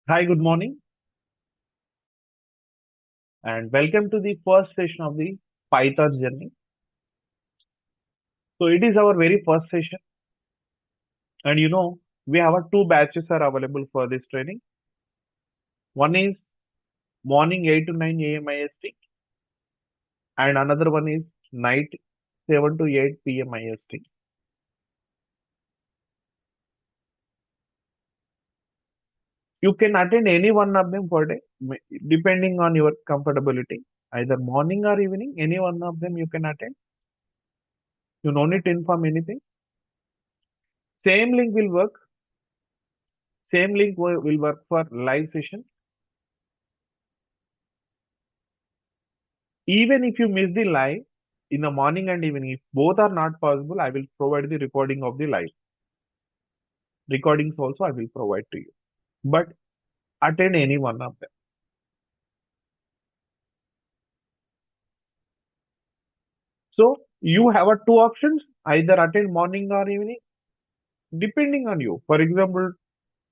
Hi, good morning, and welcome to the first session of the Python journey. So, it is our very first session, and we have two batches are available for this training. One is morning 8 to 9 a.m. IST, and another one is night 7 to 8 p.m. IST. You can attend any one of them per day, depending on your comfortability. Either morning or evening, any one of them you can attend. You no need to inform anything. Same link will work. Same link will work for live session. Even if you miss the live in the morning and evening, if both are not possible, I will provide the recording of the live. Recordings also I will provide to you. But attend any one of them. So you have a two options, either attend morning or evening, depending on you. For example,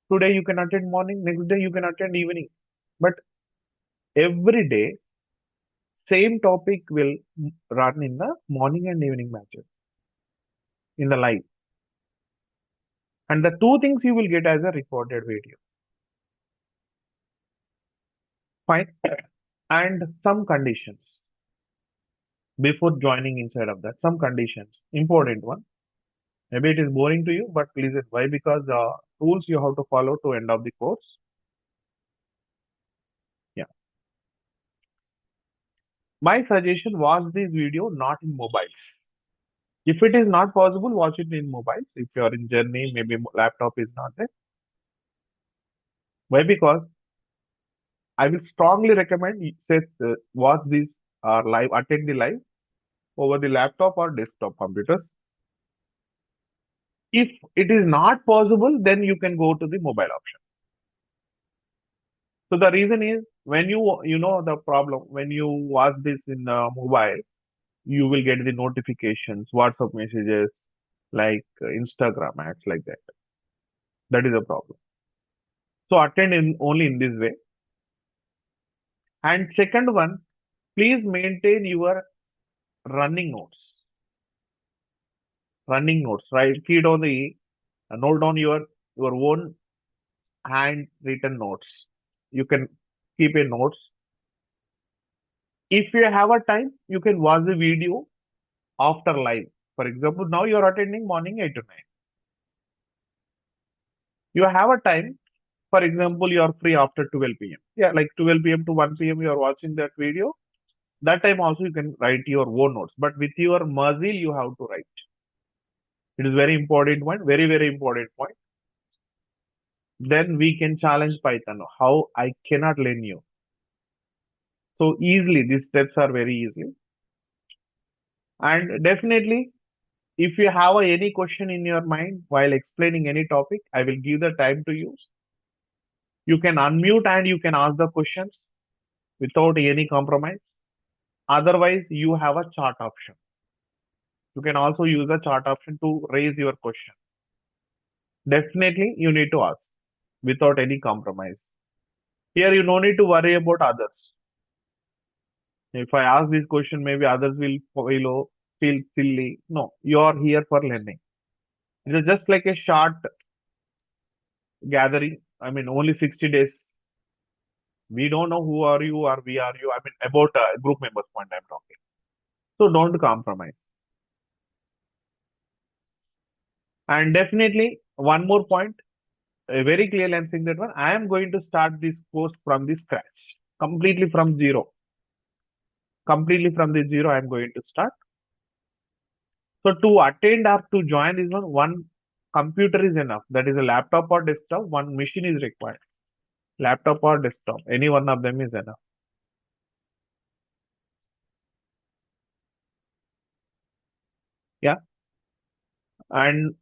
today you can attend morning, next day you can attend evening. But every day, same topic will run in the morning and evening matches in the live. And the two things you will get as a recorded video. Fine. And some conditions before joining inside of that. Some conditions, important one. Maybe it is boring to you, but please, why? Because rules you have to follow to end of the course. Yeah. My suggestion, watch this video not in mobiles. If it is not possible, watch it in mobiles. If you are in journey, maybe laptop is not there. Why? Because I will strongly recommend you say watch this live, attend the live over the laptop or desktop computers. If it is not possible, then you can go to the mobile option. So the reason is when you know the problem when you watch this in mobile, you will get the notifications, WhatsApp messages, like Instagram ads like that. That is a problem. So attend in only in this way. And second one, please maintain your running notes. Running notes, right? Key down the note down your own handwritten notes. You can keep a notes. If you have a time, you can watch the video after live. For example, now you are attending morning 8 to 9. You have a time, for example, you are free after 12 p.m. Yeah, like 12 p.m. to 1 p.m. you are watching that video. That time also you can write your own notes, but with your muzzle you have to write. It is very important point, very, very important point. Then we can challenge Python. How I cannot learn you. So easily, these steps are very easy. And definitely, if you have any question in your mind while explaining any topic, I will give the time to you. You can unmute and you can ask the questions without any compromise. Otherwise, you have a chat option. You can also use the chat option to raise your question. Definitely, you need to ask without any compromise. Here, you no need to worry about others. If I ask this question, maybe others will feel silly. No, you are here for learning. It is just like a short gathering. I mean, only 60 days. We don't know who are you or we are you. I mean, about group members point I'm talking. So don't compromise. And definitely, one more point, very clearly I'm saying that one. I am going to start this course from the scratch, completely from zero. Completely from the zero, I'm going to start. So to attend or to join this one computer is enough. That is a laptop or desktop. One machine is required. Laptop or desktop, any one of them is enough. Yeah, and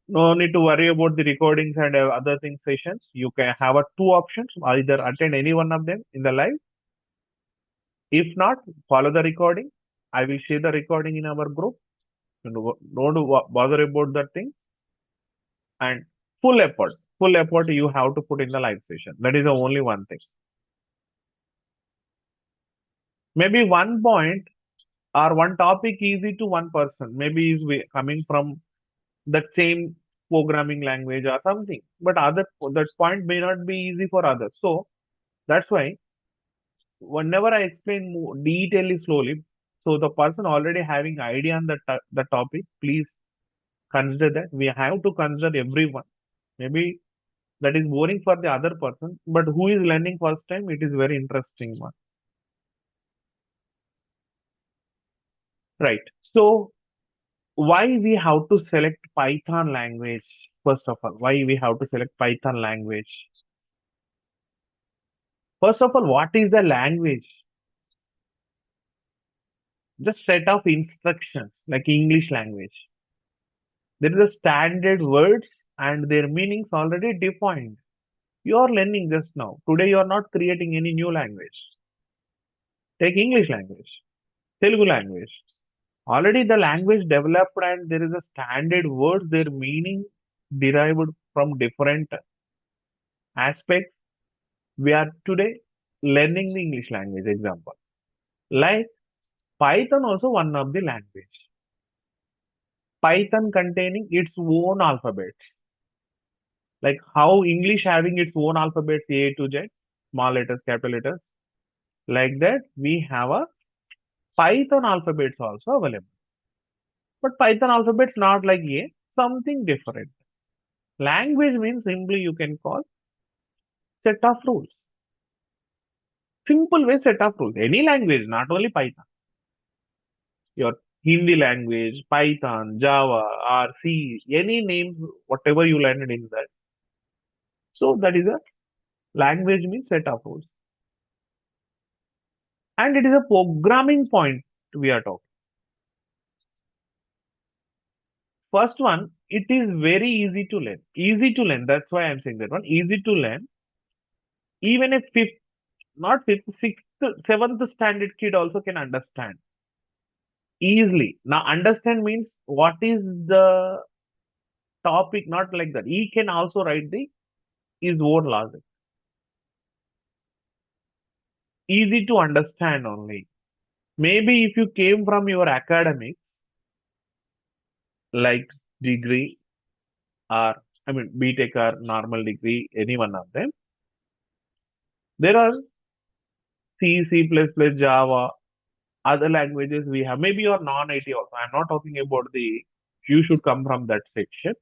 no need to worry about the recordings and other things sessions. You can have two options: either attend any one of them in the live. If not, follow the recording. I will share the recording in our group. Don't bother about that thing. And full effort. full effort you have to put in the live session. That is the only one thing. Maybe one point or one topic easy to one person. Maybe is coming from the same programming language or something. But other that point may not be easy for others. So that's why whenever I explain more detailedly slowly, so the person already having idea on the topic, please consider that. We have to consider everyone. Maybe that is boring for the other person, but who is learning first time, it is very interesting one. Right. So why we have to select Python language? First of all, why we have to select Python language? First of all, what is the language? Just set of instructions like English language. There is a standard words and their meanings already defined. You are learning just now. Today you are not creating any new language. Take English language, Telugu language. Already the language developed and there is a standard words, their meaning derived from different aspects. We are today learning the English language example. Like Python also one of the language. Python containing its own alphabets. Like how English having its own alphabets A to Z, small letters, capital letters. Like that, we have a Python alphabets also available. But Python alphabets not like A, something different. Language means simply you can call set of rules. Simple way set of rules. Any language, not only Python. Your Hindi language, Python, Java, or C, any names, whatever you learned in that. So that is a language means set of rules. And it is a programming point we are talking. First one, it is very easy to learn. Easy to learn. That's why I'm saying that one. Easy to learn. Even a fifth, not fifth, sixth, seventh standard kid also can understand easily. Now, understand means what is the topic, not like that. He can also write the his own logic. Easy to understand only. Maybe if you came from your academics, like degree or I mean BTech or normal degree, any one of them, there are C, C++, Java, other languages we have. Maybe you're non-IT also. I'm not talking about you should come from that section.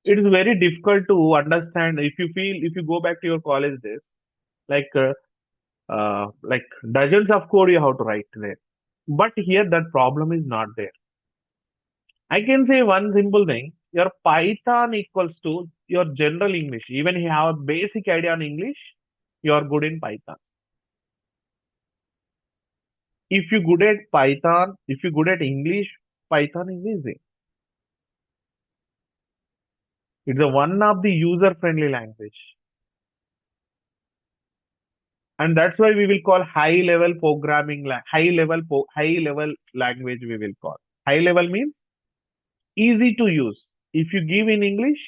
It is very difficult to understand if if you go back to your college days, like, like dozens of code you have to write there. But here that problem is not there. I can say one simple thing. Your Python equals to your general English. Even if you have a basic idea on English, you are good in Python. If you're good at Python, if you're good at English, Python is easy. It's a one of the user-friendly language. And that's why we will call high-level programming, high-level language we will call. High-level means easy to use. If you give in English,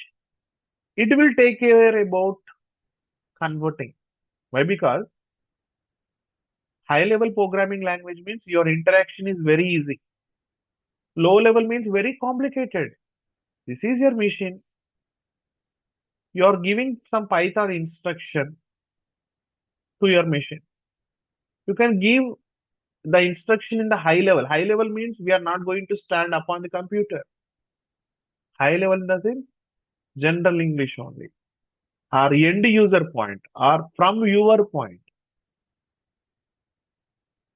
it will take care about converting. Why? Because high-level programming language means your interaction is very easy. Low-level means very complicated. This is your machine. You are giving some Python instruction to your machine. You can give the instruction in the high level. High level means we are not going to stand up on the computer. High level does in general English only. Our end user point or from your point.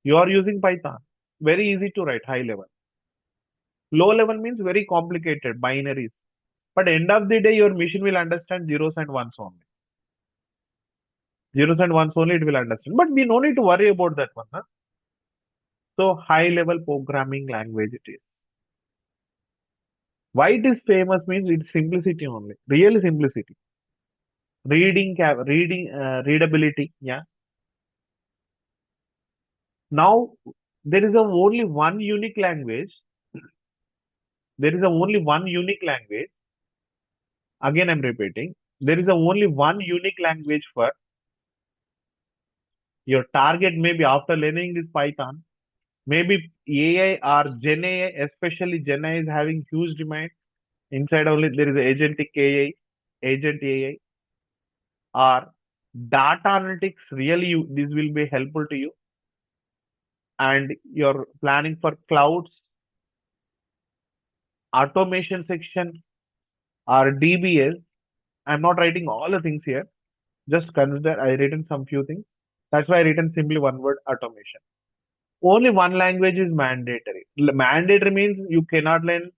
You are using Python. Very easy to write high level. Low level means very complicated binaries. But end of the day, your machine will understand zeros and ones only. Zeros and ones only it will understand. But we no need to worry about that one. Huh? So high level programming language it is. Why it is famous means it's simplicity only. Real simplicity. Readability. Yeah. Now there is a only one unique language. There is a only one unique language. Again, I'm repeating. There is a only one unique language for your target. Maybe after learning this Python, maybe AI or Gen AI, especially Gen AI is having huge demand. Inside only there is agentic AI, agent AI, or data analytics. Really, this will be helpful to you. And you're planning for clouds, automation section, or DBS. I'm not writing all the things here. Just consider I written some few things. That's why I written simply one word automation. Only one language is mandatory. Mandatory means you cannot learn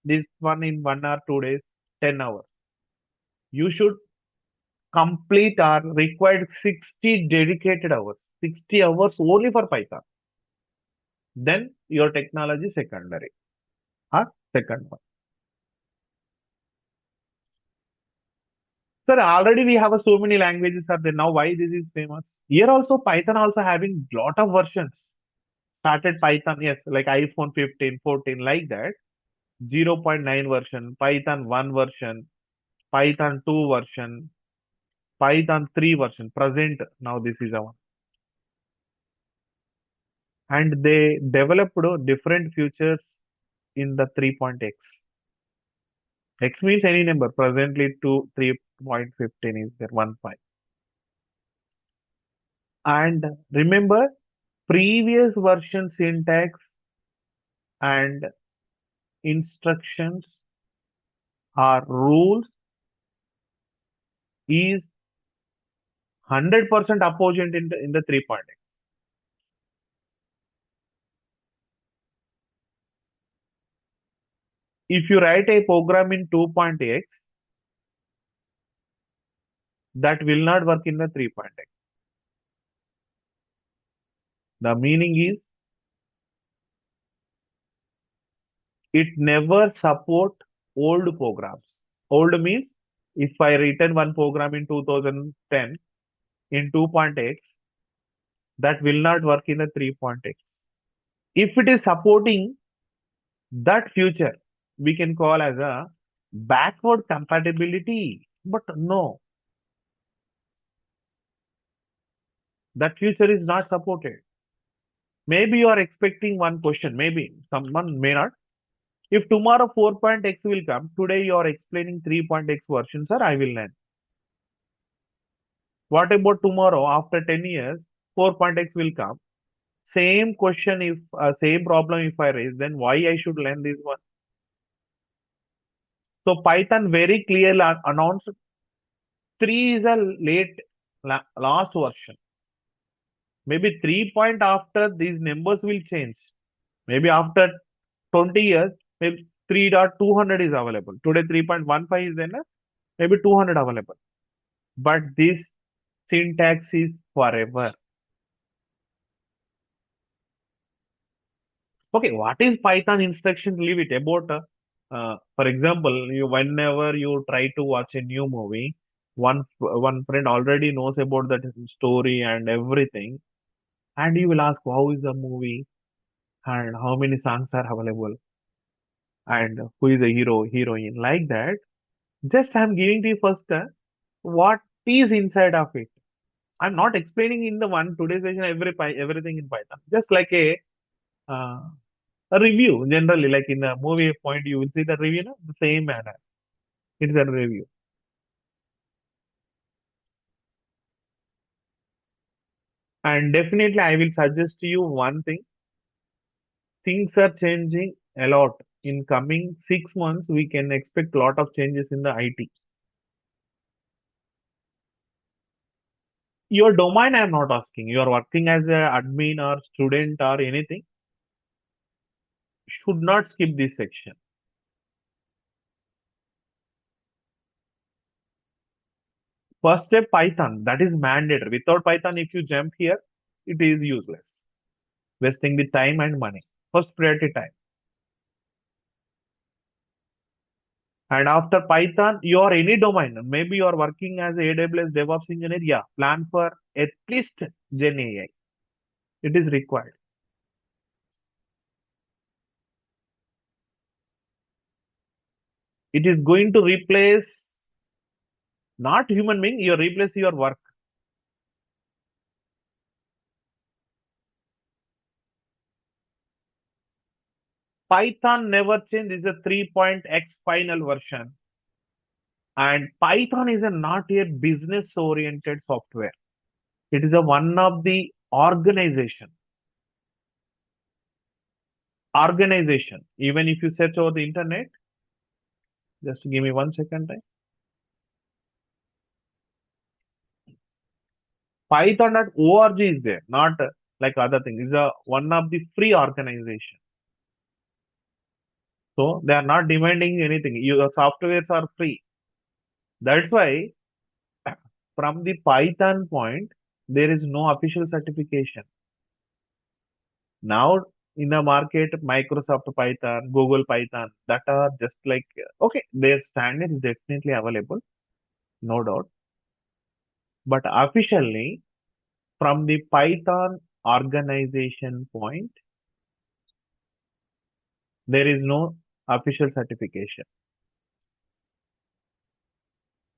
this one in 1 hour, 2 days, 10 hours. You should complete or required 60 dedicated hours. 60 hours only for Python. Then your technology secondary. Huh? Second one. Sir, already we have so many languages are there. Now why this is famous? Here also Python also having lot of versions. Started Python, yes, like iPhone 15, 14, like that. 0.9 version, Python 1 version, Python 2 version, Python 3 version. Present now this is our. And they developed different features in the 3.x. X means any number. Presently to 3.15 is there 1 5. And remember previous version syntax and instructions or rules is 100% opposite in the 3.x. If you write a program in 2.x, that will not work in the 3.x. The meaning is it never support old programs. Old means if I written one program in 2010 in 2.x, that will not work in the 3.x. If it is supporting that future, we can call as a backward compatibility. But no, that future is not supported. Maybe you are expecting one question, maybe someone may not. If tomorrow 4.x will come, today you are explaining 3.x version, sir, I will learn. What about tomorrow after 10 years, 4.x will come? Same question, if same problem if I raise, then why I should learn this one? So Python very clearly announced 3 is a last version. Maybe 3 point after these numbers will change. Maybe after 20 years, maybe 3.200 is available. Today 3.15 is there, na? Maybe 200 available. But this syntax is forever. Okay, what is Python instruction? Leave it about. For example, whenever you try to watch a new movie, one friend already knows about that story and everything, and you will ask how is the movie and how many songs are available and who is the hero heroine like that. Just I'm giving to you first what is inside of it. I'm not explaining in the one today's session everything in Python. Just like uh, a review generally, like in a movie point, you will see the review, no? The same manner. It's a review. And definitely, I will suggest you one thing. Things are changing a lot. In coming 6 months, we can expect a lot of changes in the IT. Your domain, I'm not asking. You are working as a admin or student or anything. Should not skip this section. First step, Python. That is mandatory. Without Python, if you jump here, it is useless. Wasting the time and money. First priority time. And after Python, you are any domain. Maybe you are working as a AWS Devops engineer. Yeah, plan for at least Gen AI. It is required. It is going to replace. Not human being, you replace your work. Python never changed. This is a 3.x final version. And Python is a not a business oriented software. It is a one of the organization. Even if you search over the internet, just give me 1 second time. Python.org is there, not like other things. It's a one of the free organization. So they are not demanding anything. Your softwares are free. That's why from the Python point, there is no official certification. Now in the market, Microsoft Python, Google Python, that are just like, okay, their standard is definitely available, no doubt. But officially, from the Python organization point, there is no official certification.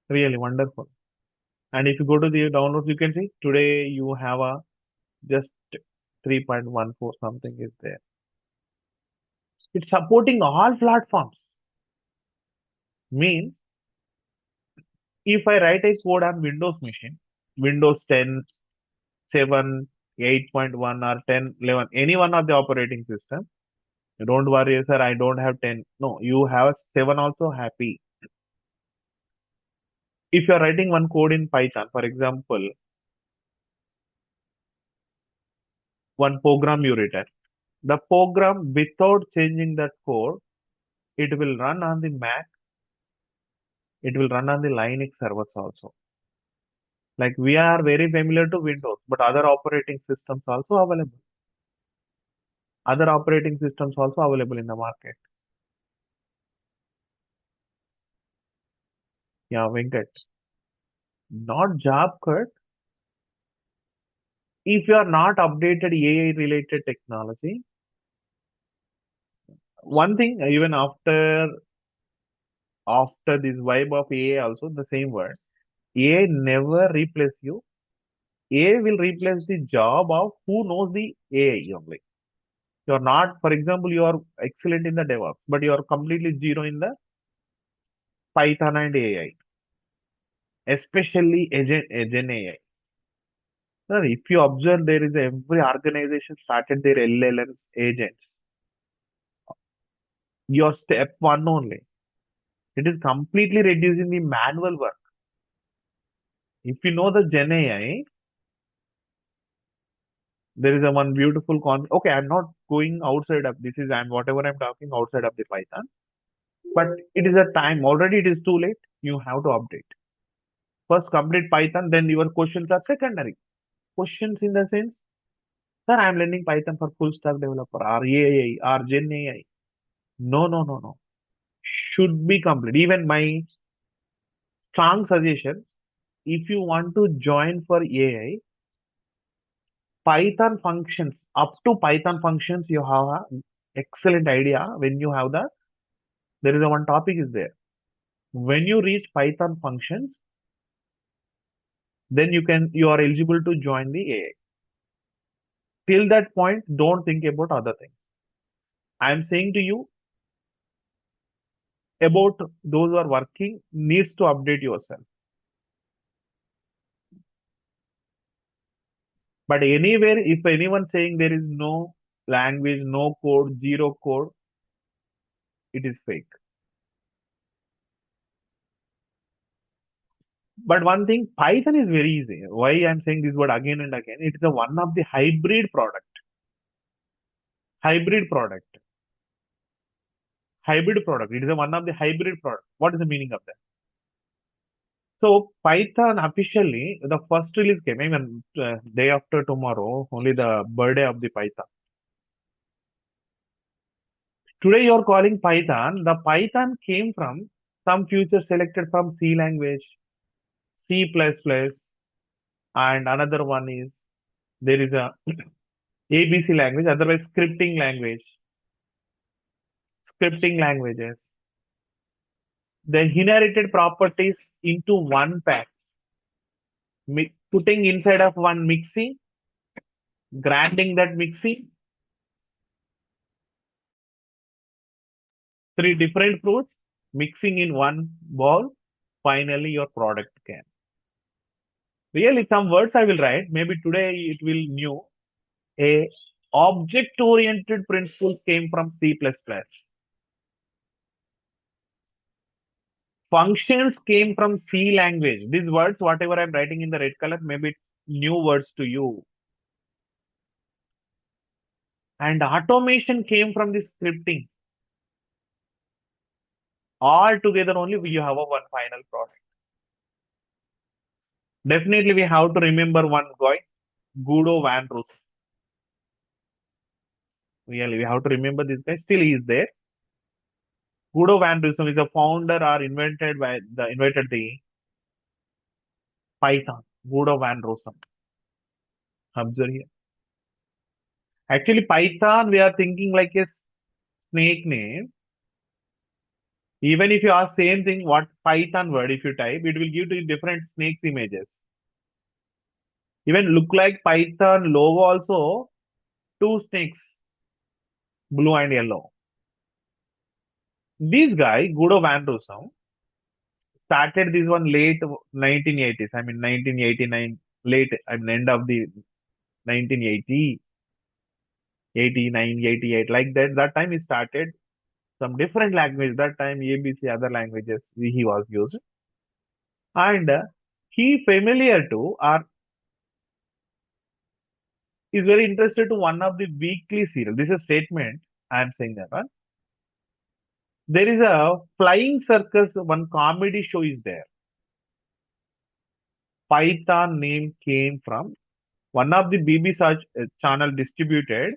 Really wonderful. And if you go to the downloads, you can see today you have a just 3.14 something is there. It's supporting all platforms. Means if I write a code on Windows machine, Windows 10, 7, 8.1 or 10, 11, any one of the operating system, don't worry, sir, I don't have 10. No, you have 7 also happy. If you are writing one code in Python, for example, one program you written, the program without changing that code, it will run on the Mac, it will run on the Linux servers also. Like we are very familiar to Windows, but other operating systems also available. Other operating systems also available in the market. Yeah, Venkat. Not job cut. If you are not updated AI related technology, one thing even after this vibe of AI also the same word. AI never replace you. AI will replace the job of who knows the AI only. You are not, for example, you are excellent in the DevOps, but you are completely zero in the Python and AI, especially Gen AI. Sir, if you observe, there is every organization started their LLMs agents. Your step one only. It is completely reducing the manual work. If you know the Gen AI, there is a one beautiful Okay, I'm not going outside of this is and whatever I'm talking outside of the Python, but it is a time already. It is too late. You have to update. First, complete Python. Then your questions are secondary. Questions in the sense, sir, I'm learning Python for full stack developer or AI or Gen AI. No, no, no, no. Should be complete. Even my strong suggestion, if you want to join for AI, Python functions, up to Python functions, you have a excellent idea. When you have that, there is a one topic is there. When you reach Python functions, then you are eligible to join the AI. Till that point, don't think about other things. I am saying to you about those who are working needs to update yourself. But anywhere, if anyone saying there is no language, no code, zero code, it is fake. But one thing, Python is very easy. Why I'm saying this word again and again? It is a one of the hybrid product. Hybrid product. Hybrid product. It is a one of the hybrid product. What is the meaning of that? So Python officially, the first release came even day after tomorrow, only the birthday of the Python. Today you are calling Python. The Python came from some features selected from C language, C++, and another one is there is a ABC language, otherwise scripting languages. the inherited properties into one pack, putting inside of one mixie, grinding that mixie, three different fruits, mixing in one bowl, finally your product can. Really, some words I will write. Maybe today it will new. A object-oriented principles came from C++. Functions came from C language. These words, whatever I'm writing in the red color, maybe new words to you. And automation came from the scripting. All together only we have a one final product. Definitely we have to remember one guy, Guido van Rossum. Really, we have to remember this guy. Still he is there. Guido van Rossum is a founder or invented the Python. Guido van Rossum. Observe here. Actually, Python, we are thinking like a snake name. Even if you ask same thing, what Python word, if you type, it will give to you different snakes images. Even look like Python logo also, two snakes, blue and yellow. This guy, Guido van Rossum, started this one late 1980s. I mean 1989, late, I mean end of the 1980, 89, 88, like that. That time he started some different language. That time ABC, other languages he was used. And he familiar to or is very interested to one of the weekly serial. This is a statement I am saying that one. There is a flying circus, one comedy show is there. Python name came from one of the BBC channel distributed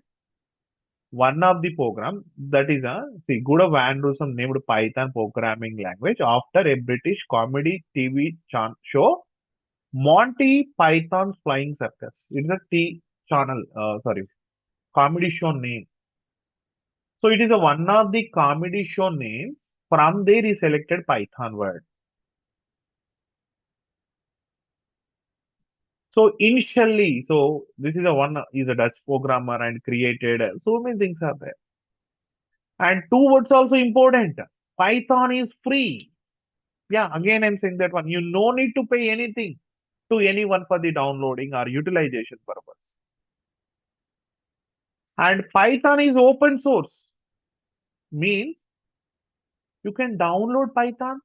one of the program that is a see Guido van Rossum named Python programming language after a British comedy TV show Monty Python's Flying Circus. It's a channel, sorry, comedy show name. So it is a one of the comedy show name. From there he selected Python word. So initially, so this is a one is a Dutch programmer and created so many things are there. And two words also important. Python is free. Yeah, again I'm saying that one. You no need to pay anything to anyone for the downloading or utilization purpose. And Python is open source. Means you can download Python.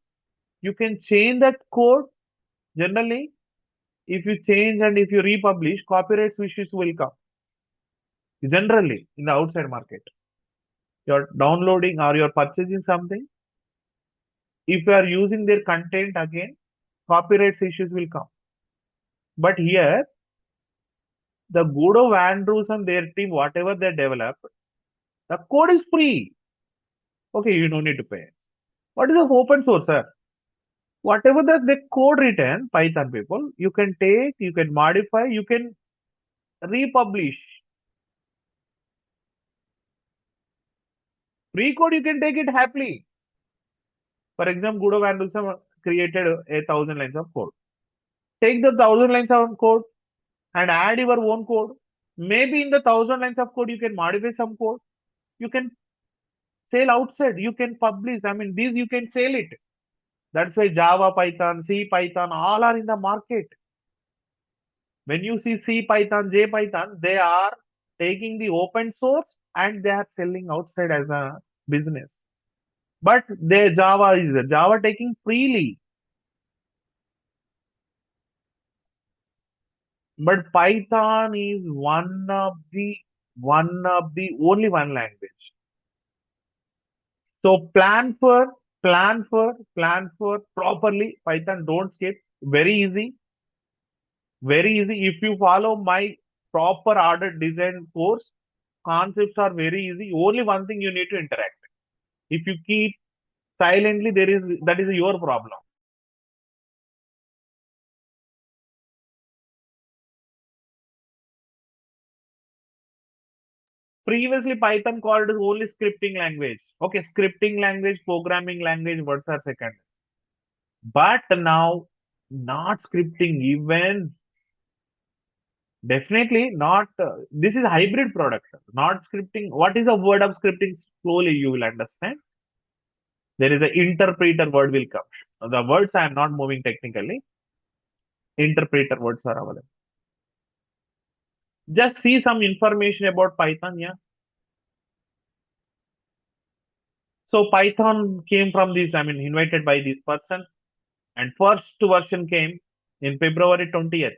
You can change that code. Generally, if you change and if you republish, copyright issues will come. Generally, in the outside market, you're downloading or you're purchasing something. If you are using their content again, copyright issues will come. But here, the Guido van Rossum, their team, whatever they develop, the code is free. Okay, you don't need to pay. What is the open source, sir? Whatever the code written, Python people, you can take, you can modify, you can republish. Free code, you can take it happily. For example, Guido van Rossum created 1,000 lines of code. Take the 1,000 lines of code and add your own code. Maybe in the 1,000 lines of code, you can modify some code. You can sell outside. You can publish. I mean, these you can sell it. That's why Java, Python, C, Python, all are in the market. When you see C, Python, J, Python, they are taking the open source and they are selling outside as a business. But their Java is Java taking freely. But Python is only one language. So plan for properly. Python don't skip. Very easy. Very easy. If you follow my proper ordered design course, concepts are very easy. Only one thing you need to interact. If you keep silently, that is your problem. Previously, Python called only scripting language. Okay, scripting language, programming language, words are second. But now, not scripting even, definitely not. This is hybrid product, not scripting. What is the word of scripting? Slowly you will understand. There is an interpreter word will come. The words I am not moving technically. Interpreter words are available. Just see some information about Python. Yeah. So Python came from this. I mean, invited by this person, and first version came in February 20th.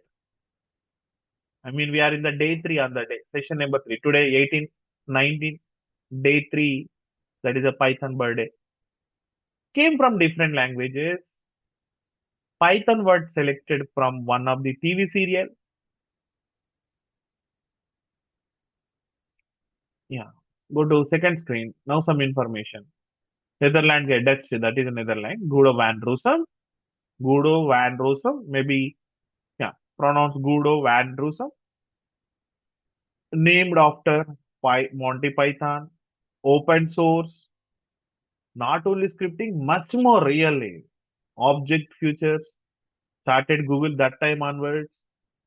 I mean, we are in the day three on the day, session number three. Today, 18, 19, day three, that is a Python birthday. Came from different languages. Python word selected from one of the TV serial. Yeah. Go to second screen. Now some information. Netherlands, Dutch, that is Netherlands. Guido van Rossum. Guido van Rossum. Maybe, yeah, pronounced Guido van Rossum. Named after Monty Python. Open source. Not only scripting, much more really. Object futures. Started Google that time onwards.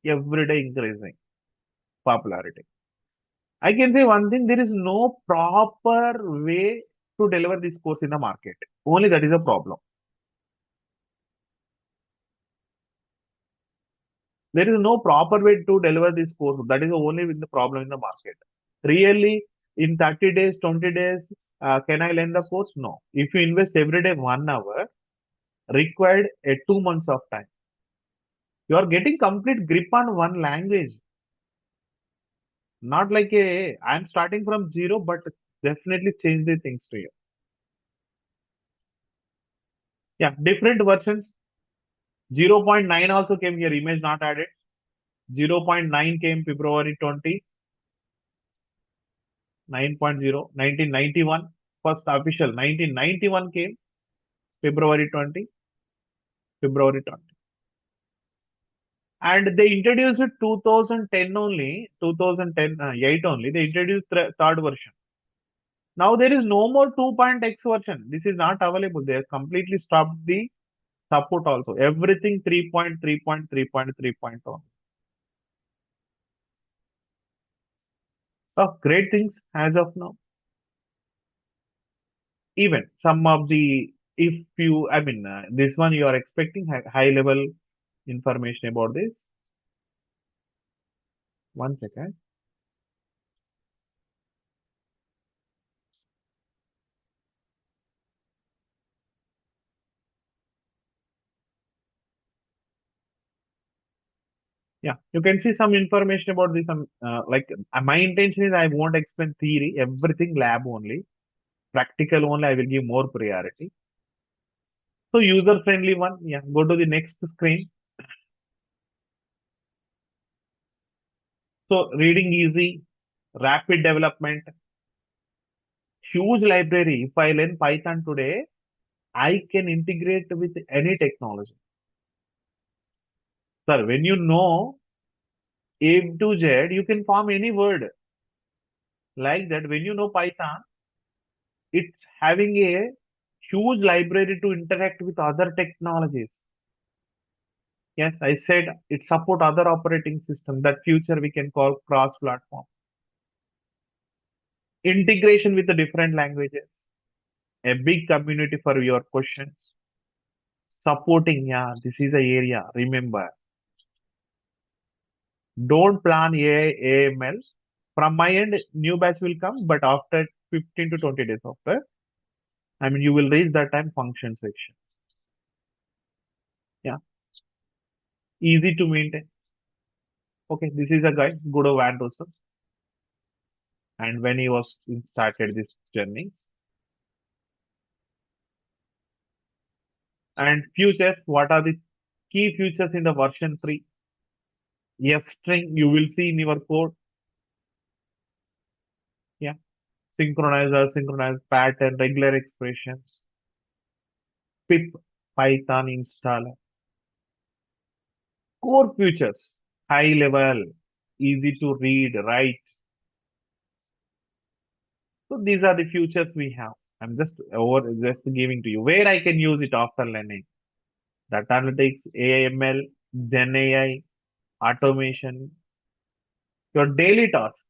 Every day increasing popularity. I can say one thing, there is no proper way to deliver this course in the market. Only that is a problem. There is no proper way to deliver this course. That is the only the problem in the market. Really, in 30 days, 20 days, can I learn the course? No. If you invest every day 1 hour, required a 2 months of time. You are getting complete grip on one language. Not like I'm starting from zero, but definitely change the things to you. Yeah, different versions. 0.9 also came here, image not added. 0.9 came February 20, 9.0, 1991. First official 1991 came February 20, February 20. And they introduced it 2010 only, 2010, 8 only. They introduced third version. Now there is no more 2.x version. This is not available. They have completely stopped the support also. Everything 3.3.3.3.1. Oh, great things as of now. Even some of the, if you, I mean, this one you are expecting high level information about this. One second. Yeah, you can see some information about this. Like my intention is I won't explain theory, everything lab only. Practical only, I will give more priority. So user friendly one. Yeah, go to the next screen. So reading easy, rapid development, huge library. If I learn Python today, I can integrate with any technology. Sir, when you know A to Z, you can form any word like that. When you know Python, it's having a huge library to interact with other technologies. Yes, I said it support other operating system. That future we can call cross-platform. Integration with the different languages. A big community for your questions. Supporting, yeah, this is the area. Remember, don't plan AI, AML. From my end, new batch will come, but after 15 to 20 days after, I mean, you will reach that time function section. Yeah, easy to maintain. Okay, this is a guy, Guido van Rossum, and when he was started this journey. And futures, what are the key features in the version 3? F string, you will see in your code. Yeah, synchronizer, synchronized pattern, regular expressions, pip, Python installer. Core features, high level, easy to read, write. So these are the features we have. I'm just giving to you where I can use it after learning. data analytics, AML, Gen AI, automation, your daily tasks.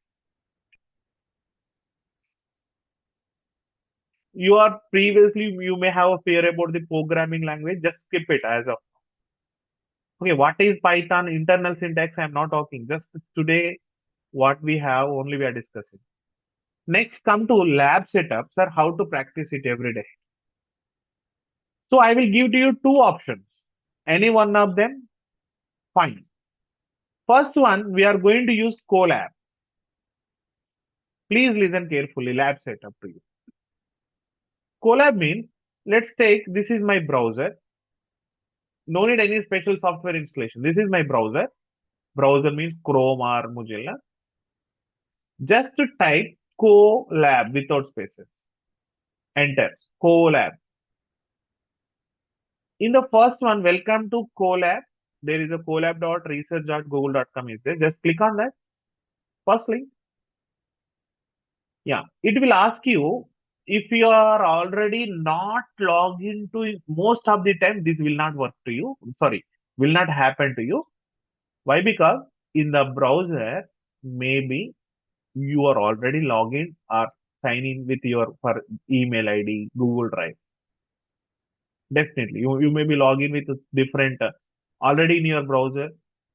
You are previously, you may have a fear about the programming language, just skip it as of. Okay, what is Python? Internal syntax, I'm not talking. Just today, what we have, only we are discussing. Next, come to lab setups or how to practice it every day. So I will give to you two options. Any one of them, fine. First one, we are going to use Colab. Please listen carefully, lab setup to you. Colab means, let's take, this is my browser. No need any special software installation. This is my browser. Browser means Chrome or Mozilla. Just to type Colab without spaces. Enter. Colab. In the first one, welcome to Colab. There is a colab.research.google.com is there. Just click on that. First link. Yeah. It will ask you if you are already not logged into most of the time, this will not work to you. Sorry, will not happen to you. Why? Because in the browser, maybe you are already logged in or sign in with your for email ID, Google Drive. Definitely, you may be logged in with a different already in your browser.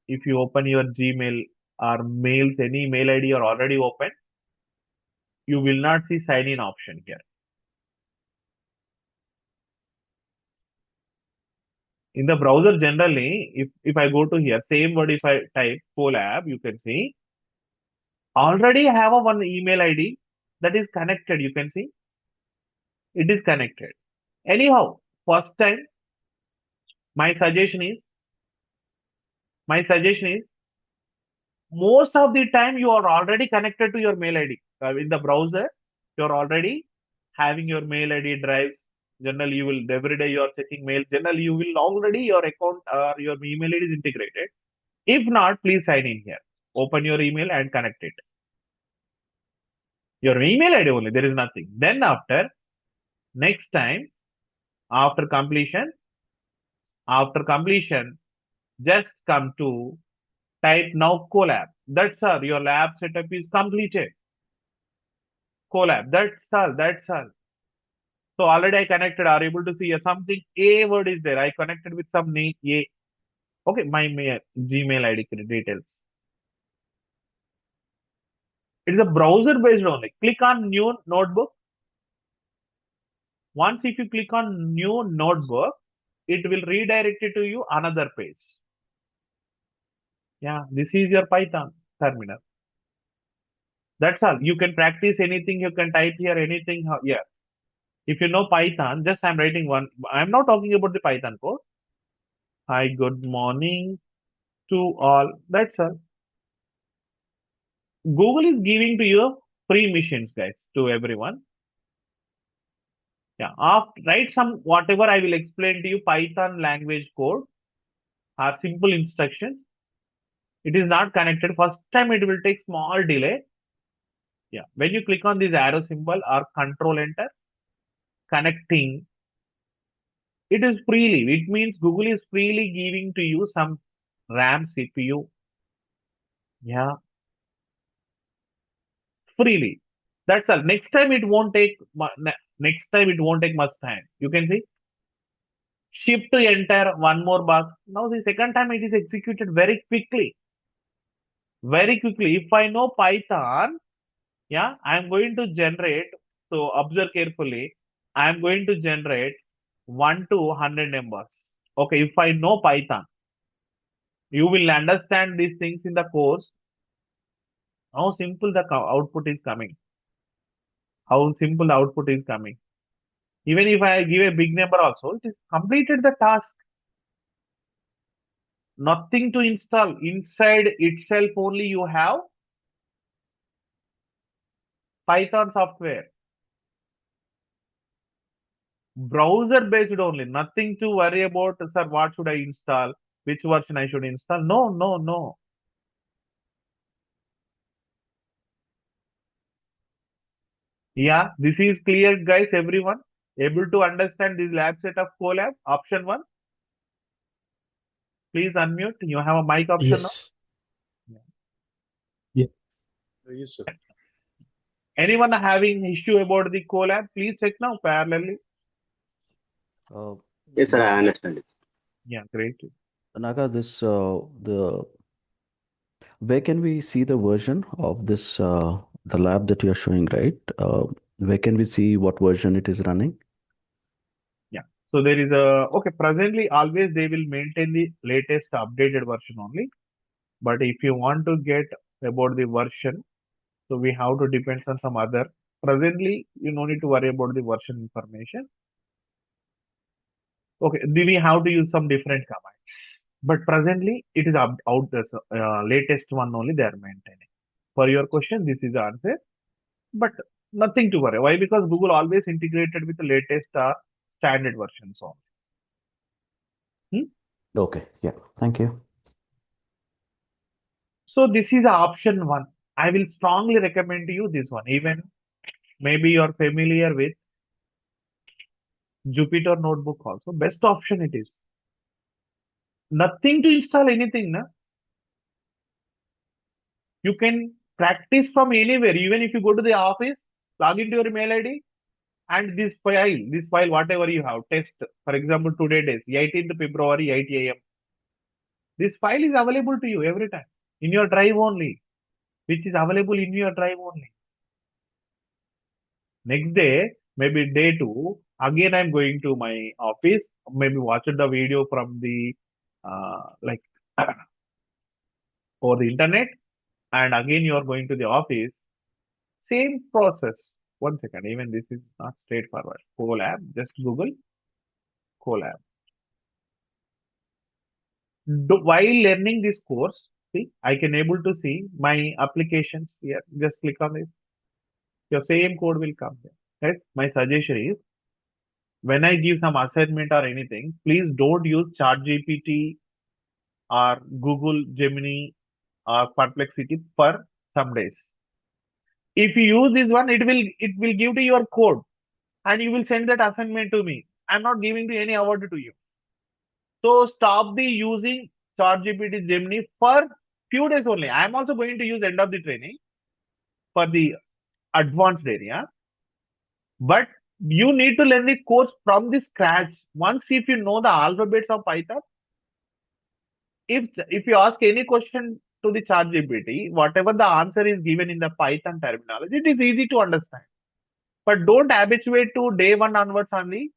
If you open your Gmail or mails, any mail ID are already open, you will not see sign in option here. In the browser, generally, if I go to here, same word, if I type Colab, you can see already have a one email ID that is connected. You can see it is connected. Anyhow, first time, my suggestion is, my suggestion is, most of the time you are already connected to your mail ID. In the browser, you are already having your mail ID drives. Generally, you will every day you are checking mail. Generally, you will already your account or your email ID is integrated. If not, please sign in here. Open your email and connect it. Your email ID only. There is nothing. Then next time, after completion, just come to type now Colab. That's all. Your lab setup is completed. Colab. That's all. So already I connected, are able to see something, A word is there. I connected with some name A. Okay, my Gmail ID details. It is a browser based only. Click on new notebook. Once if you click on new notebook, it will redirect it to you another page. Yeah, this is your Python terminal. That's all. You can practice anything. You can type here anything. Yeah. If you know Python, just I'm writing one. I'm not talking about the Python code. Hi, good morning to all. That's all. Google is giving to you free missions, guys, to everyone. Yeah. Write some whatever I will explain to you. Python language code are simple instructions. It is not connected. First time it will take small delay. Yeah. When you click on this arrow symbol or control enter, connecting, it is freely. It means Google is freely giving to you some RAM CPU. Yeah. Freely. That's all. Next time it won't take much time. You can see shift to enter one more box. Now the second time it is executed very quickly. Very quickly. If I know Python, yeah, I'm going to generate. So observe carefully. I'm going to generate 1 to 100 numbers. Okay, if I know Python, you will understand these things in the course. How simple the output is coming. How simple the output is coming. Even if I give a big number also, it is completed the task. Nothing to install. Inside itself only you have Python software. Browser based only. Nothing to worry about, sir, what should I install? Which version I should install? No, no, no. Yeah, this is clear, guys, everyone. Able to understand this lab set of Colab, option one. Please unmute. You have a mic option now. Yes. Yeah. Yes, sir. Anyone having issue about the collab, please check now parallelly. Uh, Yes, sir, Na- I understand it. Yeah, great. Naga, this the where can we see the version of this the lab that you're showing, right? Where can we see what version it is running? Yeah. So there is a okay. Presently, always they will maintain the latest updated version only. But if you want to get about the version, so we have to depend on some other. Presently, you no need to worry about the version information. Okay, we have to use some different commands. But presently, it is out the latest one only they are maintaining. For your question, this is the answer. But nothing to worry. Why? Because Google always integrated with the latest standard versions only. Hmm? Okay, yeah. Thank you. So this is option one. I will strongly recommend you this one. Even maybe you're familiar with Jupyter Notebook also. Best option it is. Nothing to install anything. Na? You can practice from anywhere. Even if you go to the office, log into your mail ID and this file, whatever you have, test. For example, today days, 18th February, 8 a.m. This file is available to you every time in your drive only, which is available in your drive only. Next day, maybe day two, again I'm going to my office, maybe watch the video from the like over the internet, and again you are going to the office. Same process. One second, even this is not straightforward. Colab, just Google Colab. While learning this course, see, I can able to see my applications here. Just click on it. Your same code will come here. Right? My suggestion is when I give some assignment or anything, please don't use ChatGPT or Google Gemini or Perplexity for some days. If you use this one, it will give to your code and you will send that assignment to me. I'm not giving to any award to you. So stop the using ChatGPT Gemini for few days only. I'm also going to use end of the training for the advanced area. But you need to learn the course from the scratch. Once if you know the alphabets of Python, if you ask any question to the ChatGPT, whatever the answer is given in the Python terminology, it is easy to understand. But don't habituate to day one onwards only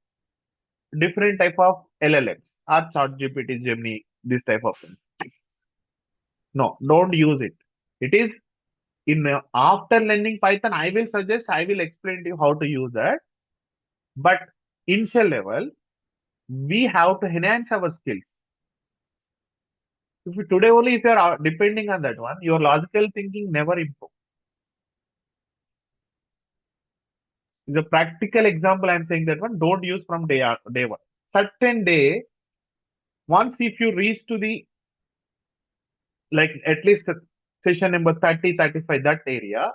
different type of LLMs or ChatGPT, Gemini, this type of thing. No, don't use it. It is in after learning Python, I will explain to you how to use that. But initial level, we have to enhance our skills. Today only if you are depending on that one, your logical thinking never improve. The practical example I'm saying that one, don't use from day one. Certain day, once if you reach to the like at least session number 30, 35, that area,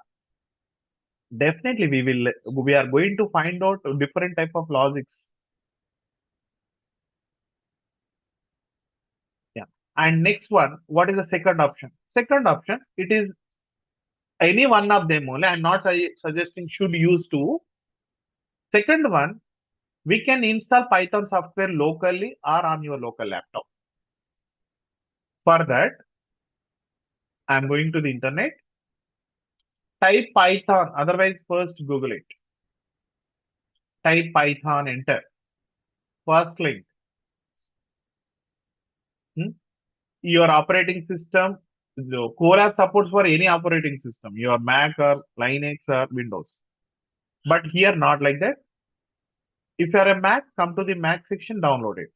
definitely we are going to find out different type of logics. Yeah. And next one, what is the second option? Second option, it is any one of them only. I'm not suggesting should use two. Second one, we can install Python software locally or on your local laptop. For that, I'm going to the internet, type Python, otherwise first Google it. Type Python, enter. First link. Your operating system, the Colab supports for any operating system, your Mac or Linux or Windows. But here, not like that. If you are a Mac, come to the Mac section, download it.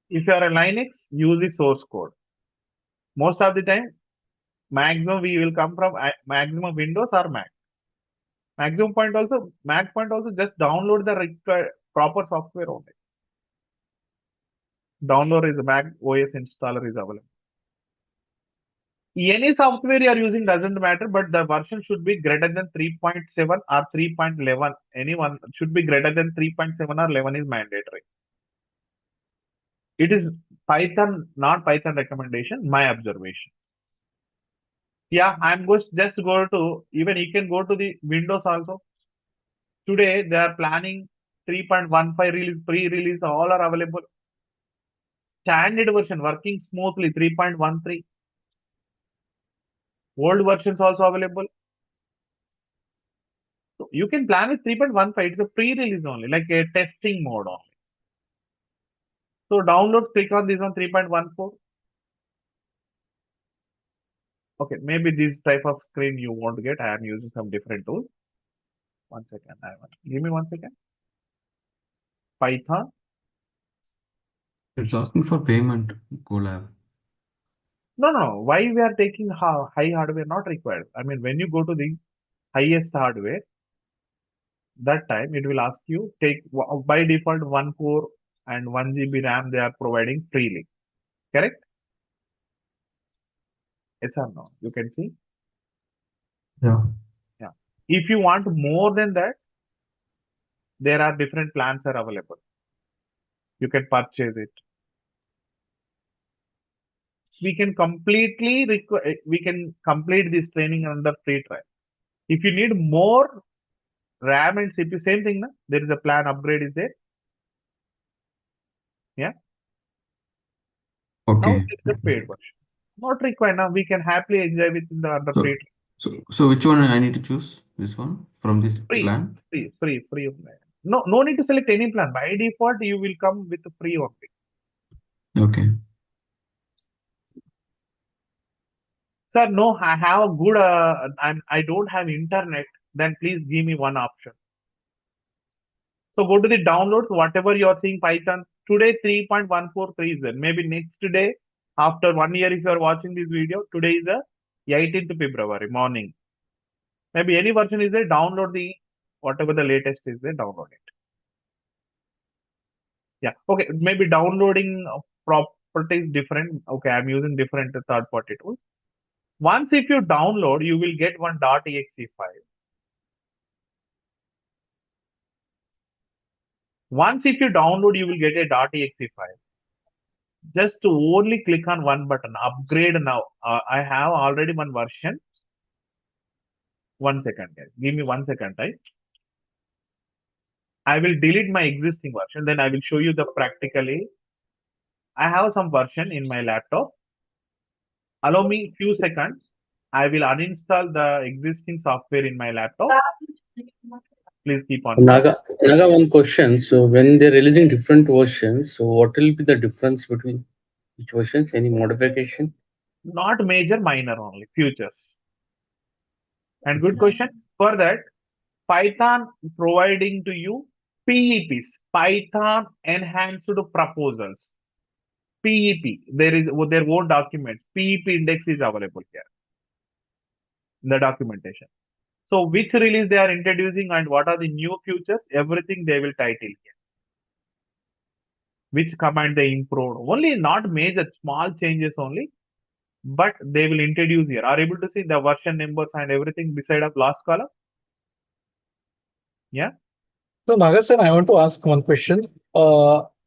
If you are a Linux, use the source code. Most of the time, maximum we will come from maximum Windows or Mac. Mac point also just download the required proper software only. Download is a Mac OS installer is available. Any software you are using doesn't matter, but the version should be greater than 3.7 or 3.11. Anyone should be greater than 3.7 or 11 is mandatory. It is Python, not Python recommendation, my observation. Yeah, I'm just go to, even you can go to the Windows also. Today they are planning 3.15 release, pre-release, all are available. Standard version working smoothly, 3.13. Old versions also available. So you can plan with 3.15. It's a pre-release only, like a testing mode only. So download, click on this one 3.14. Okay, maybe this type of screen you won't get. I am using some different tool. One second. Give me 1 second. Python. It's asking for payment, Colab. No. Why we are taking high hardware? Not required. I mean, when you go to the highest hardware, that time it will ask you take by default 1 core and 1 GB RAM they are providing freely. Correct? Yes or no? You can see. Yeah. Yeah. If you want more than that, there are different plans are available. You can purchase it. We can we can complete this training under free trial. If you need more RAM and CPU, same thing, na? There is a plan upgrade is there. Yeah. Now Okay. it's a paid version. Not required. Now we can happily enjoy within the under So, free so which one I need to choose? This one from this free, plan? free of that. No need to select any plan. By default, you will come with the free only. Okay. Sir, no, I have a good. I don't have internet. Then please give me one option. So go to the downloads. Whatever you are seeing Python today, 3.143 is there. Maybe next day, after 1 year, if you are watching this video, today is the 18th February morning. Maybe any version is there. Download the whatever the latest is there. Download it. Yeah. Okay. Maybe downloading properties different. Okay. I'm using different third party tools. Once if you download, you will get one .exe file. Once if you download, you will get a .exe file. Just to only click on one button, upgrade now. I have already one version. 1 second, guys. Give me 1 second, right? I will delete my existing version. Then I will show you the practically. I have some version in my laptop. Allow me few seconds. I will uninstall the existing software in my laptop. Please keep on call. Naga, one question. So when they're releasing different versions, so what will be the difference between each versions? Any modification? Not major, minor only. Futures. And good question. For that, Python providing to you PEPs, Python Enhanced Proposals. PEP, there is their own documents. PEP index is available here in the documentation. So which release they are introducing and what are the new features, everything they will title here. Which command they improved. Only not major, small changes only, but they will introduce here. Are able to see the version numbers and everything beside of last column? Yeah. So Naga sir, I want to ask one question.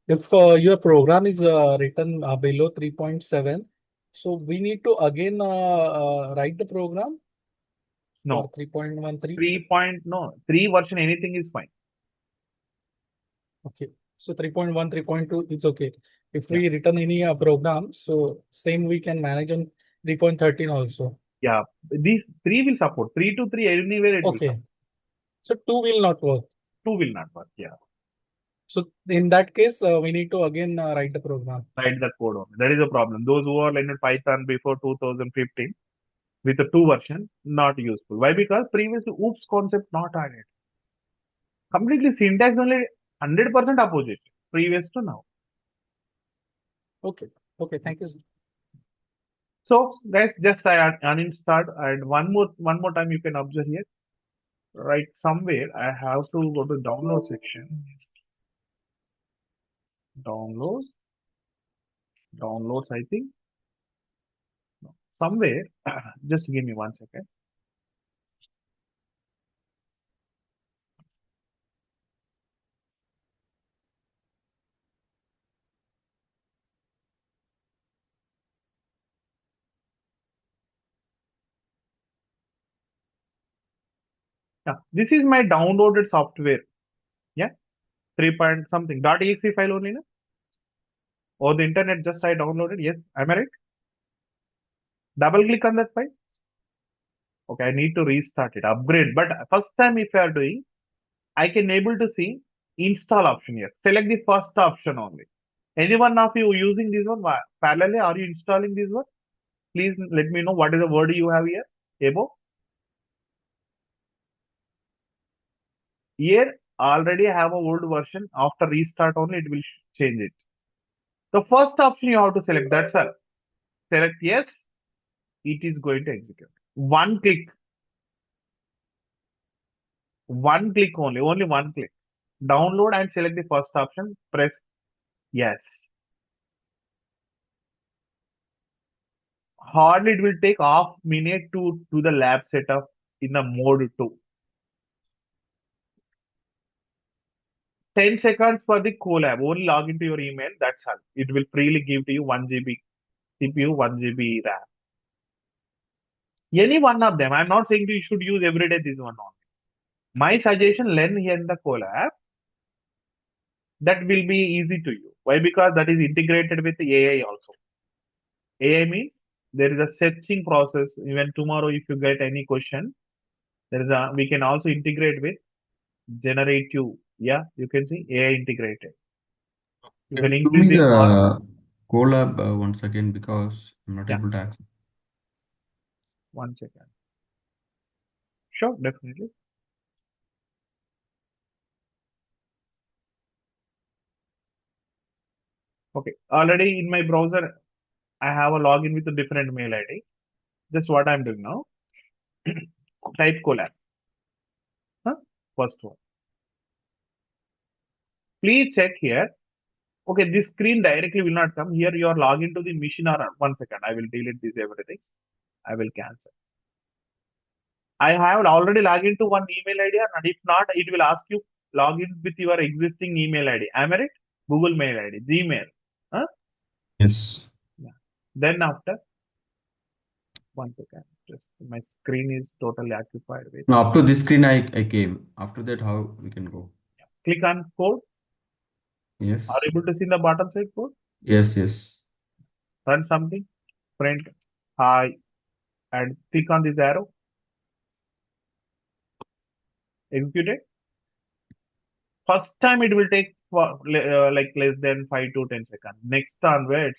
If your program is written below 3.7, so we need to again write the program No. for 3.13? 3 version, anything is fine. Okay. So 3.1, 3.2, it's okay. If we return any program, so same we can manage on 3.13 also. Yeah. These 3 will support. 3 to 3 anywhere it will Okay. support. So 2 will not work. 2 will not work. Yeah. So in that case, we need to again write the program. Write the code only. That is a problem. Those who are learning Python before 2015 with the 2 version, not useful. Why? Because previously oops concept not added. Completely syntax only 100% opposite. Previous to now. Okay. Okay. Thank you, sir. So guys, just I uninstalled and one more time you can observe here. Right somewhere I have to go to download section. Downloads, I think. No. Somewhere, just give me 1 second. Yeah, this is my downloaded software. Yeah, 3 point something .exe file only, na? Or the internet just I downloaded. Yes, am I right? Double click on that file. Okay, I need to restart it, upgrade. But first time if you are doing, I can able to see install option here. Select the first option only. Any one of you using this one parallelly? Are you installing this one? Please let me know what is the word you have here. Above. Here already have a old version. After restart only it will change it. The first option you have to select. That's all. Select yes. It is going to execute. One click. One click only one click. Download and select the first option. Press yes. Hardly it will take half minute to do the lab setup in the mode 2. 10 seconds for the collab. Only log into your email. That's all. It will freely give to you 1 GB CPU, 1 GB RAM. Any one of them. I'm not saying you should use every day this one only. My suggestion, learn here in the collab. That will be easy to you. Why? Because that is integrated with AI also. AI means there is a searching process. Even tomorrow, if you get any question, we can also integrate with generative. Yeah, you can see AI integrated. You Can can you show increase me the the Colab once again because I'm not yeah, able to access. 1 second. Sure, definitely. Okay, already in my browser, I have a login with a different mail ID. Just what I'm doing now. Type collab. Huh? First one. Please check here. Okay, this screen directly will not come. Here you are logged into the machine or 1 second. I will delete this everything. I will cancel. I have already logged into one email ID, and if not, it will ask you log in with your existing email ID. Am I right? Google Mail ID, Gmail. Huh? Yes. Yeah. Then after 1 second, just my screen is totally occupied with. Now up to this screen I came. After that, how we can go? Click on code. Are Yes. you able to see in the bottom side code? Yes, yes. Run something. Print hi and click on this arrow. Execute it. First time it will take for, like less than 5 to 10 seconds. Next onwards,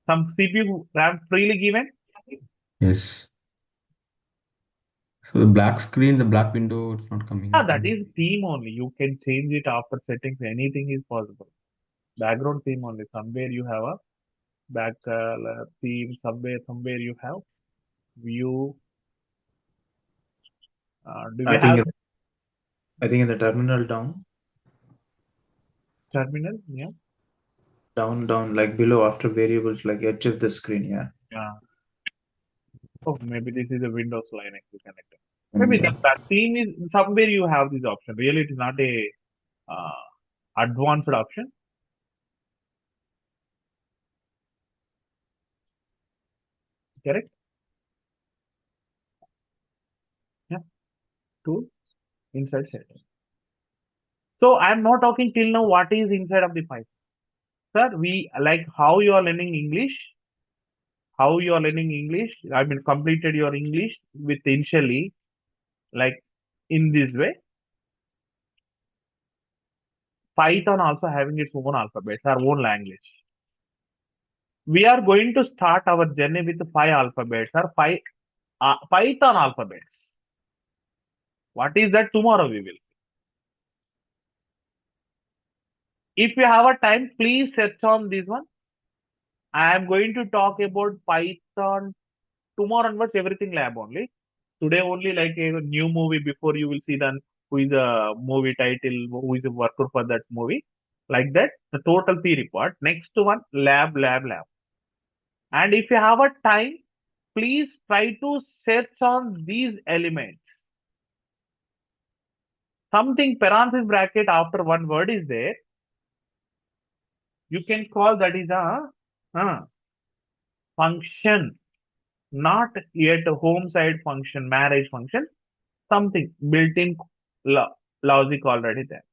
some CPU RAM freely given. Yes. So the black screen, the black window, it's not coming Ah, that again. is theme only. You can change it after settings. Anything is possible. Background theme only. Somewhere you have a back theme. Somewhere you have view. Do we I think have in, I think in the terminal terminal? Yeah. down like below after variables like edge of the screen. Yeah. Yeah. Oh, maybe this is a Windows Linux connector. Maybe Mm, that theme is somewhere you have this option. Really, it is not a advanced option. Correct? Yeah. Tool inside settings. So I'm not talking till now what is inside of the Python. Sir, we like how you are learning English. How you are learning English. I mean, completed your English with initially like in this way. Python also having its own alphabet, our own language. We are going to start our journey with 5 alphabets or 5 Python alphabets. What is that? Tomorrow we will. If you have a time, please search on this one. I am going to talk about Python tomorrow onwards, everything lab only. Today only like a new movie before you will see then who is a movie title, who is a worker for that movie. Like that, the total theory part. Next one, lab. And if you have a time, please try to search on these elements. Something parenthesis bracket after one word is there. You can call that is a function, not yet a home side function, marriage function. something built-in logic already there.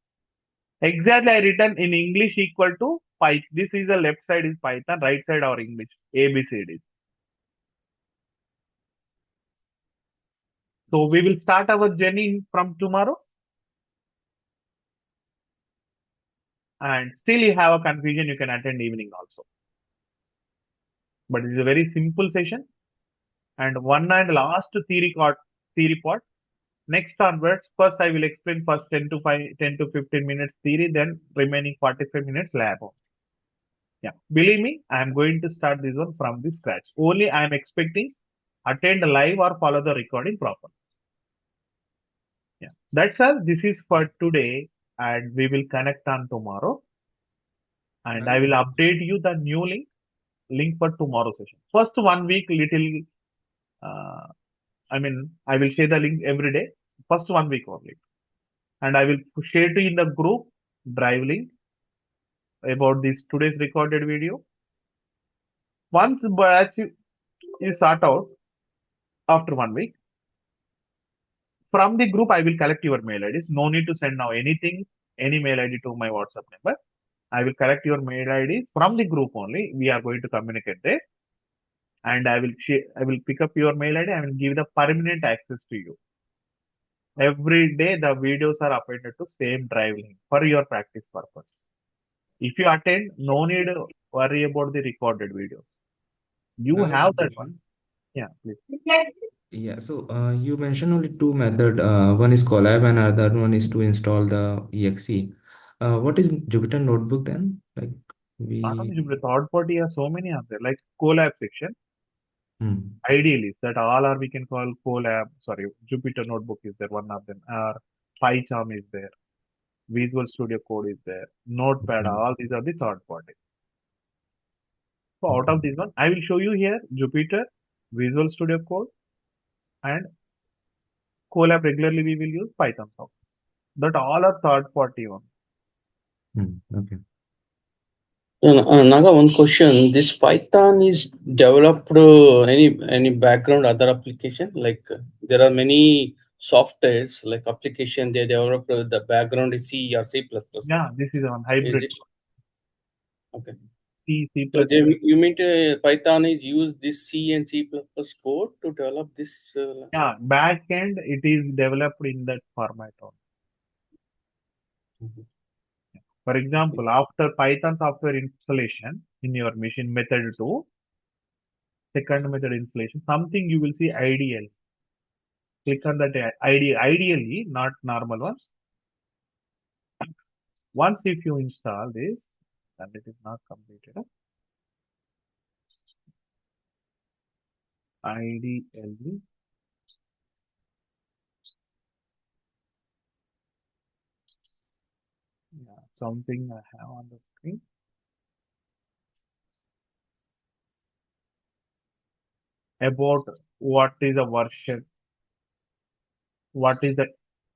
Exactly, I written in English equal to Python. This is the left side is Python, right side our English. ABCD. So we will start our journey from tomorrow. And still you have a confusion, you can attend evening also. But it is a very simple session. And one and last theory part. Next onwards, first I will explain first 10 to 15 minutes theory, then remaining 45 minutes lab. Yeah, believe me, I am going to start this one from the scratch. Only I am expecting attend live or follow the recording properly. Yeah, that's all. This is for today, and we will connect on tomorrow. And I will update you the new link for tomorrow session. First 1 week, little. I will share the link every day. First 1 week only, and I will share to in the group drive link about this today's recorded video. Once batch is sort out after 1 week, from the group I will collect your mail IDs. No need to send now anything, any mail ID to my WhatsApp number. I will collect your mail IDs from the group only. We are going to communicate there, and I will pick up your mail ID. I will give the permanent access to you. Every day the videos are uploaded to same drive link for your practice purpose. If you attend, no need to worry about the recorded video. You have that one. Yeah, please. Yeah, so you mentioned only two method. One is collab and other one is to install the exe. What is Jupyter Notebook then? Like Not only we. Jupyter, third party, so many are there. Like Colab section, Hmm. ideally that all are we can call Colab. Sorry, Jupyter Notebook is there. One of them. Or PyCharm is there. Visual Studio Code is there. Notepad. Hmm. All these are the third party. So out Okay. of this one, I will show you here Jupyter, Visual Studio Code, and Colab. Regularly we will use Python software. That all are third party one. Okay. Naga, one question. This Python is developed any background other application? Like there are many softwares like application they developed the background is C or C++. Yeah, this is one Is hybrid. it? Okay. C++. So you mean Python is use this C and C++ code to develop this? Yeah, back end it is developed in that format only. Mhm. For example, after Python software installation in your machine method 2, second method installation, something you will see ideal. Click on that ideally, not normal ones. Once if you install this, and it is not completed. Ideally, yeah, something I have on the screen. About what is a version, what is the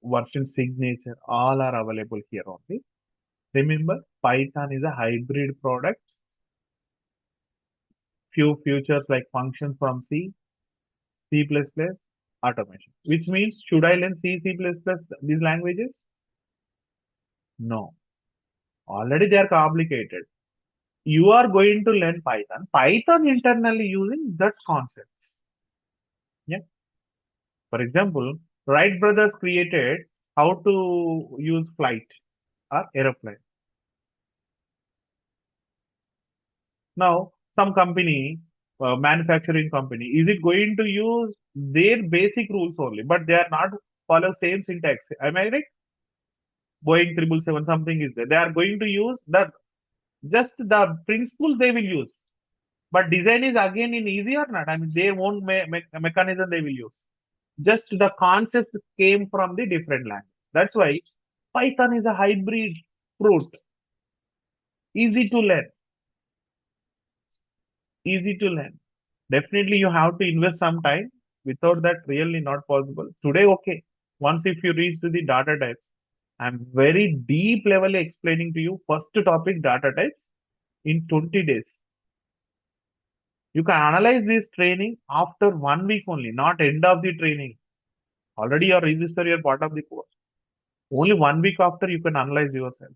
version signature, all are available here only. Remember, Python is a hybrid product. Few features like functions from C++, automation. Which means, should I learn C, these languages? No. Already they are complicated. You are going to learn Python. Python internally using that concepts. Yeah. For example, Wright brothers created how to use flight or aeroplane. Now, some company, manufacturing company, is it going to use their basic rules only, but they are not follow same syntax? Am I right? Boeing 777 something is there. They are going to use just the principles they will use, but design is again in easy or not. I mean, their own mechanism they will use. Just the concept came from the different language. That's why Python is a hybrid fruit, easy to learn, easy to learn. Definitely, you have to invest some time. Without that, really not possible. Today, okay. Once if you reach to the data types, I'm very deep level explaining to you first topic data types in 20 days. You can analyze this training after 1 week only, not end of the training. Already you are registered, you are part of the course. Only 1 week after you can analyze yourself.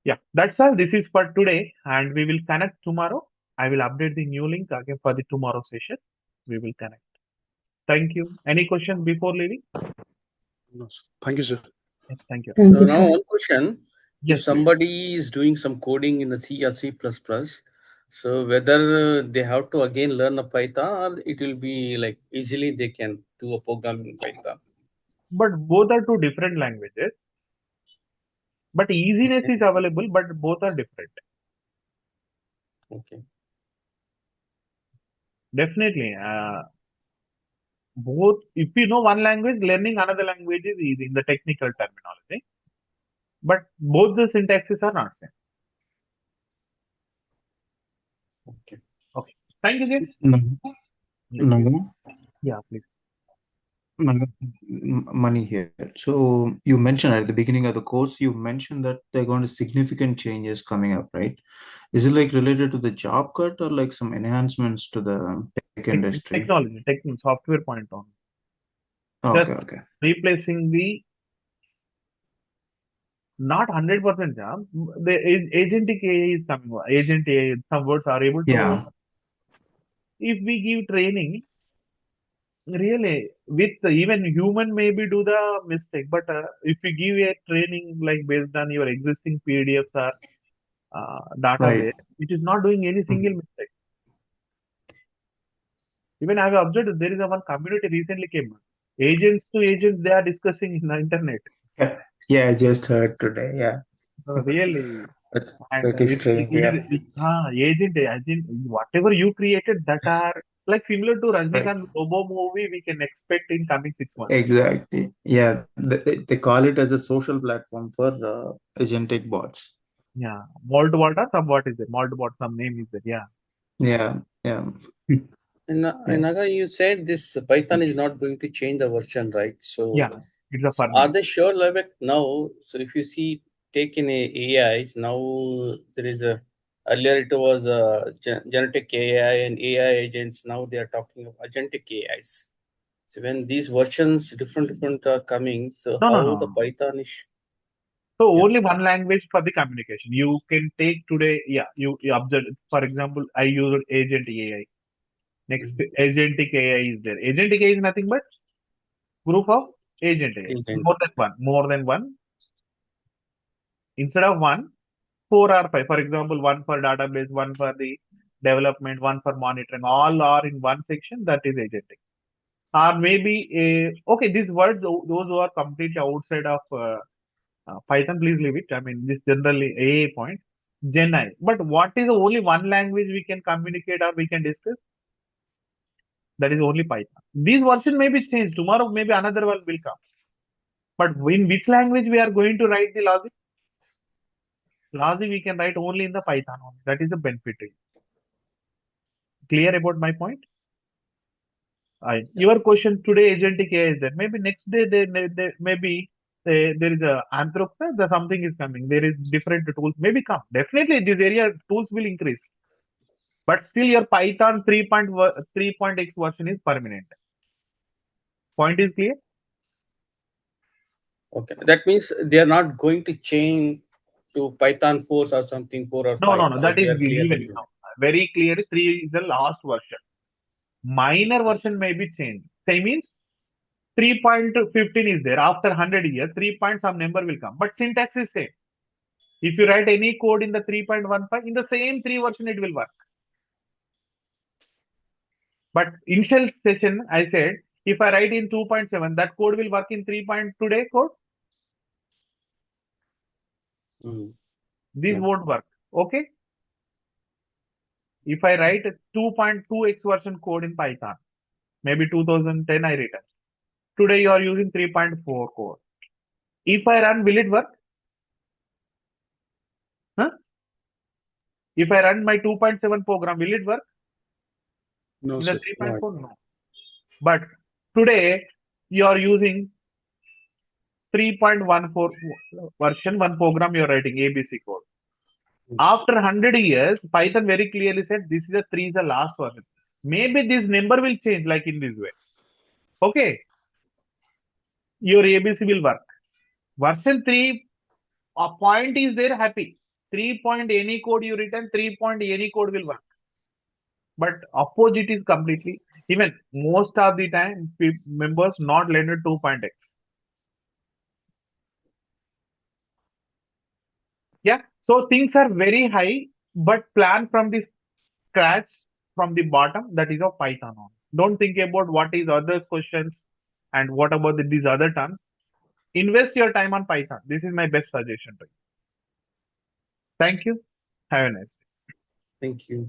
Yeah, that's all. This is for today, and we will connect tomorrow. I will update the new link again for the tomorrow session. We will connect. Thank you. Any questions before leaving? No, sir. Thank you, sir. Yes, thank you. So now one question: Yes, if please. somebody is doing some coding in the C or C++, so whether they have to again learn a Python, or it will be like easily they can do a program in Python. But both are two different languages. But easiness is available, but both are different. Okay. Definitely. Both, if you know one language, learning another language is easy in the technical terminology. But both the syntaxes are not same. Okay. Okay. Thank you, James. Naga, Yeah, please. Naga, Money here. So you mentioned at the beginning of the course, you mentioned that there are going to significant changes coming up, right? Is it like related to the job cut or like some enhancements to the tech industry? Technology, software point on. Okay, Just okay. replacing the not 100% job. The agentic AI is coming. Agent AI, some words are able to. Yeah, If we give training, really, with even human maybe do the mistake, but if you give a training like based on your existing PDFs or database, right. it is not doing any single mistake. Even I have observed there is a one community recently came. Agents to agents, they are discussing in the internet. Yeah, yeah, I just heard today. Yeah, Really. that's And pretty strange. Yeah, agent, whatever you created that are like similar to right. Rajnikant Robo movie, we can expect in coming 6 months. Exactly. Yeah, they call it as a social platform for agentic bots. Yeah, Malt Bot or some what is it? Malt Bot, some name is there. Yeah, Yeah, yeah, And yeah. Naga, you said this Python is not going to change the version, right? yeah, it's a So are permanent. they sure like now? So if you see taking a AIs now, there is a earlier it was genetic AI and AI agents. Now they are talking of agentic AIs. So when these versions different are coming, so No, no, how the no. Python is? So Yeah. only one language for the communication. You can take today. Yeah, you observe. For example, I use agent AI. Next, agentic AI is there. Agentic AI is nothing but group of agent AI. Agent. More than one. More than one. Instead of one, four or five. For example, one for database, one for the development, one for monitoring. All are in one section. That is agentic. Or maybe okay. These words, those who are completely outside of Python, please leave it. I mean, this generally AA point. Gen I. But what is the only one language we can communicate or we can discuss? That is only Python. This version may be changed. Tomorrow, maybe another one will come. But in which language we are going to write the logic? Logic we can write only in the Python only. That is the benefit. Clear about my point? Your question today, agentic AI is there. Maybe next day, maybe there is a Anthropic, the something is coming. There is different tools. Maybe come. Definitely, this area tools will increase. But still, your Python 3.x version is permanent. Point is clear? Okay, that means they are not going to change to Python 4 or something 4 or 5. No. So That they is are clearly given. given. No. Very clear. 3 is the last version. Minor version may be changed. Same means 3.15 is there. After 100 years, 3 point some number will come. But syntax is same. If you write any code in the 3.15, in the same 3 version, it will work. But initial session, I said, if I write in 2.7, that code will work in 3 point today code. This No. won't work. Okay. If I write a 2.2x version code in Python, maybe 2010 I written. Today you are using 3.4 code. If I run, will it work? Huh? If I run my 2.7 program, will it work? No, In the sir. 3.4? No. But today you are using 3.14 version, one program you are writing ABC code. After 100 years, Python very clearly said this is a 3 is the last version. Maybe this number will change like in this way. Okay, your ABC will work. Version 3, a point is there, happy. 3 point any code you written, 3 point any code will work. But opposite is completely, even most of the time, members not learned 2.x. Yeah, so things are very high, but plan from the scratch, from the bottom, that is of Python on. Don't think about what is others questions and what about these other terms. Invest your time on Python. This is my best suggestion to you. Thank you. Have a nice day. Thank you.